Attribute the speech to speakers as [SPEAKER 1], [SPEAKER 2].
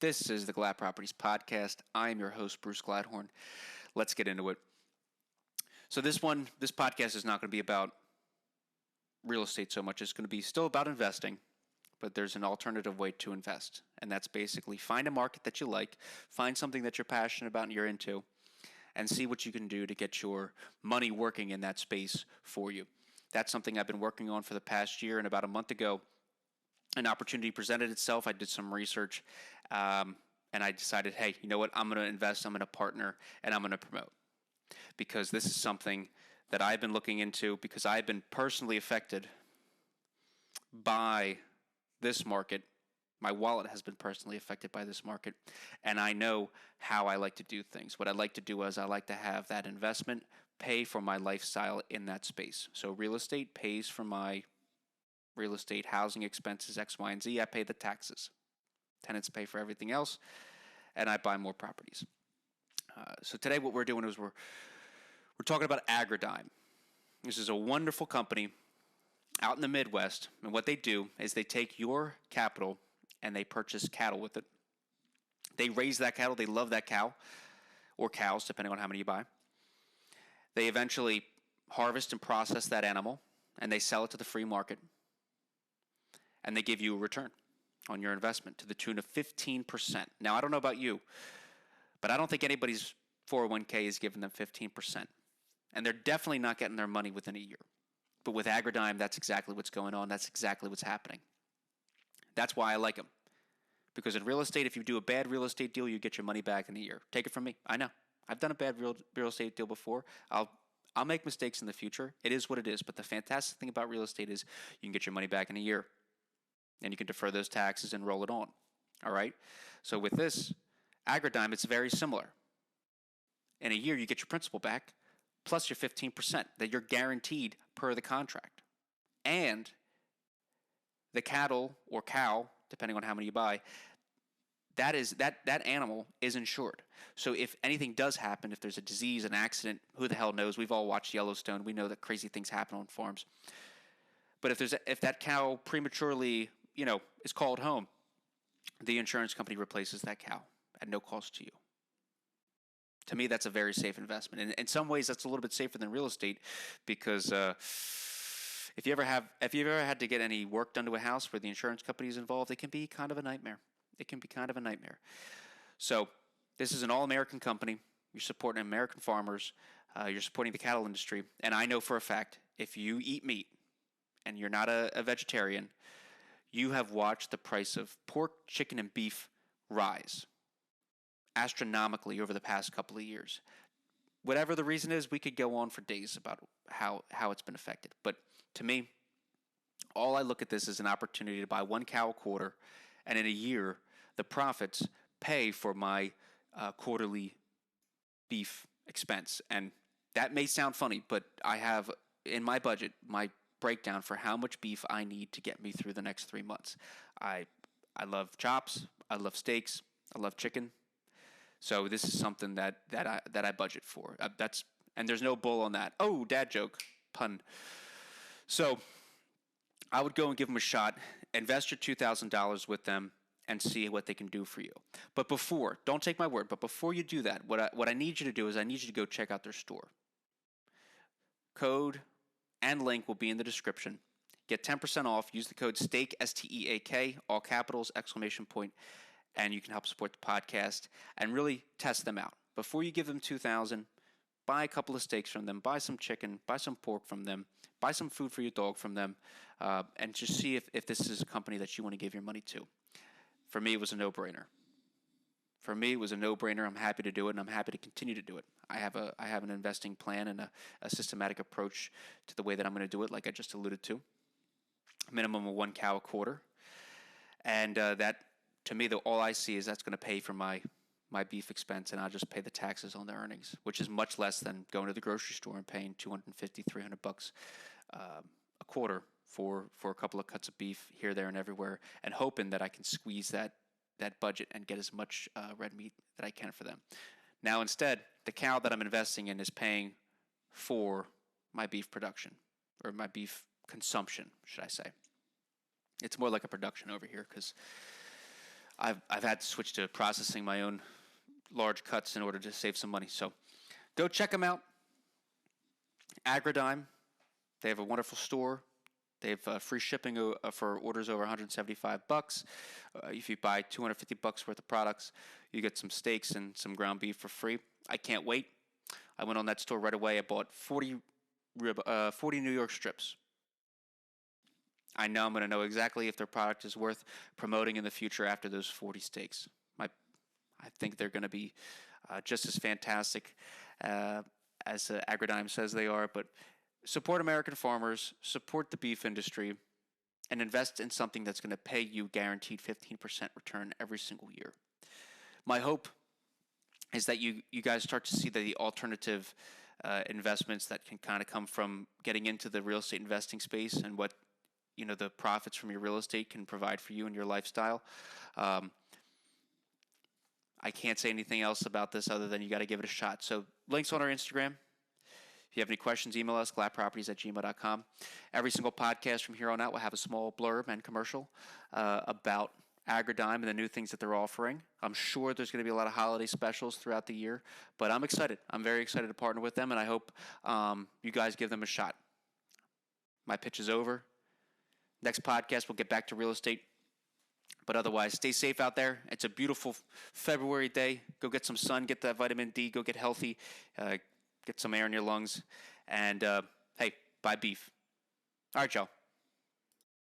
[SPEAKER 1] This is the Glatt Properties Podcast. I am your host, Bruce Gladhorn. Let's get into it. So this podcast is not going to be about real estate so much. It's going to be still about investing, but there's an alternative way to invest. And that's basically find a market that you like, find something that you're passionate about and you're into, and see what you can do to get your money working in that space for you. That's something I've been working on for the past year, and about a month ago, an opportunity presented itself. I did some research, and I decided, hey, you know what? I'm going to invest, I'm going to partner, and I'm going to promote. Because this is something that I've been looking into, because I've been personally affected by this market. My wallet has been personally affected by this market, and I know how I like to do things. What I like to do is I like to have that investment pay for my lifestyle in that space. So real estate pays for my real estate, housing expenses, X, Y, and Z. I pay the taxes. Tenants pay for everything else, and I buy more properties. So today what we're doing is we're talking about AGRIDIME. This is a wonderful company out in the Midwest, and what they do is they take your capital and they purchase cattle with it. They raise that cattle. They love that cow or cows, depending on how many you buy. They eventually harvest and process that animal, and they sell it to the free market. And they give you a return on your investment to the tune of 15%. Now, I don't know about you, but I don't think anybody's 401k is giving them 15%. And they're definitely not getting their money within a year. But with AGRIDIME, that's exactly what's going on. That's exactly what's happening. That's why I like them. Because in real estate, if you do a bad real estate deal, you get your money back in a year. Take it from me. I know. I've done a bad real estate deal before. I'll make mistakes in the future. It is what it is. But the fantastic thing about real estate is you can get your money back in a year. And you can defer those taxes and roll it on. All right? So with this AGRIDIME, it's very similar. In a year, you get your principal back, plus your 15% that you're guaranteed per the contract. And the cattle or cow, depending on how many you buy, that animal is insured. So if anything does happen, if there's a disease, an accident, who the hell knows? We've all watched Yellowstone. We know that crazy things happen on farms. But if that cow prematurely, is called home, the insurance company replaces that cow at no cost to you. To me, that's a very safe investment. And in some ways, that's a little bit safer than real estate because if you ever had to get any work done to a house where the insurance company is involved, it can be kind of a nightmare. So this is an all-American company. You're supporting American farmers. You're supporting the cattle industry. And I know for a fact, if you eat meat and you're not a vegetarian, you have watched the price of pork, chicken, and beef rise astronomically over the past couple of years. Whatever the reason is, we could go on for days about how it's been affected. But to me, all I look at this as an opportunity to buy one cow a quarter, and in a year, the profits pay for my quarterly beef expense. And that may sound funny, but I have in my budget, my breakdown for how much beef I need to get me through the next 3 months. I love chops, I love steaks, I love chicken. So this is something that I budget for. And there's no bull on that. Oh, dad joke, pun. So I would go and give them a shot, invest your $2,000 with them, and see what they can do for you. But don't take my word, but before you do that, what I need you to do is I need you to go check out their store. Code and link will be in the description. Get 10% off. Use the code STEAK, STEAK, all capitals, exclamation point, and you can help support the podcast and really test them out. Before you give them $2,000, buy a couple of steaks from them, buy some chicken, buy some pork from them, buy some food for your dog from them, and just see if this is a company that you want to give your money to. For me, it was a no-brainer. I'm happy to do it, and I'm happy to continue to do it. I have an investing plan and a systematic approach to the way that I'm going to do it, like I just alluded to. Minimum of one cow a quarter. And that, to me, all I see is that's going to pay for my beef expense, and I'll just pay the taxes on the earnings, which is much less than going to the grocery store and paying $250, $300 a quarter for a couple of cuts of beef here, there, and everywhere, and hoping that I can squeeze that budget and get as much red meat that I can for them. Now, instead, the cow that I'm investing in is paying for my beef production, or my beef consumption, should I say. It's more like a production over here because I've had to switch to processing my own large cuts in order to save some money. So go check them out. AGRIDIME. They have a wonderful store. They have free shipping for orders over $175. If you buy $250 worth of products, you get some steaks and some ground beef for free. I can't wait. I went on that store right away. I bought 40 New York strips. I know I'm going to know exactly if their product is worth promoting in the future after those 40 steaks. I think they're going to be just as fantastic as AGRIDIME says they are. But support American farmers, support the beef industry, and invest in something that's going to pay you guaranteed 15% return every single year. My hope is that you guys start to see the alternative investments that can kind of come from getting into the real estate investing space and what the profits from your real estate can provide for you and your lifestyle. I can't say anything else about this other than you got to give it a shot. So links on our Instagram. If you have any questions, email us, glattproperties@gmail.com. Every single podcast from here on out will have a small blurb and commercial about AGRIDIME and the new things that they're offering. I'm sure there's going to be a lot of holiday specials throughout the year, but I'm excited. I'm very excited to partner with them, and I hope you guys give them a shot. My pitch is over. Next podcast, we'll get back to real estate. But otherwise, stay safe out there. It's a beautiful February day. Go get some sun, get that vitamin D, go get healthy, get some air in your lungs. And, hey, buy beef. All right, y'all.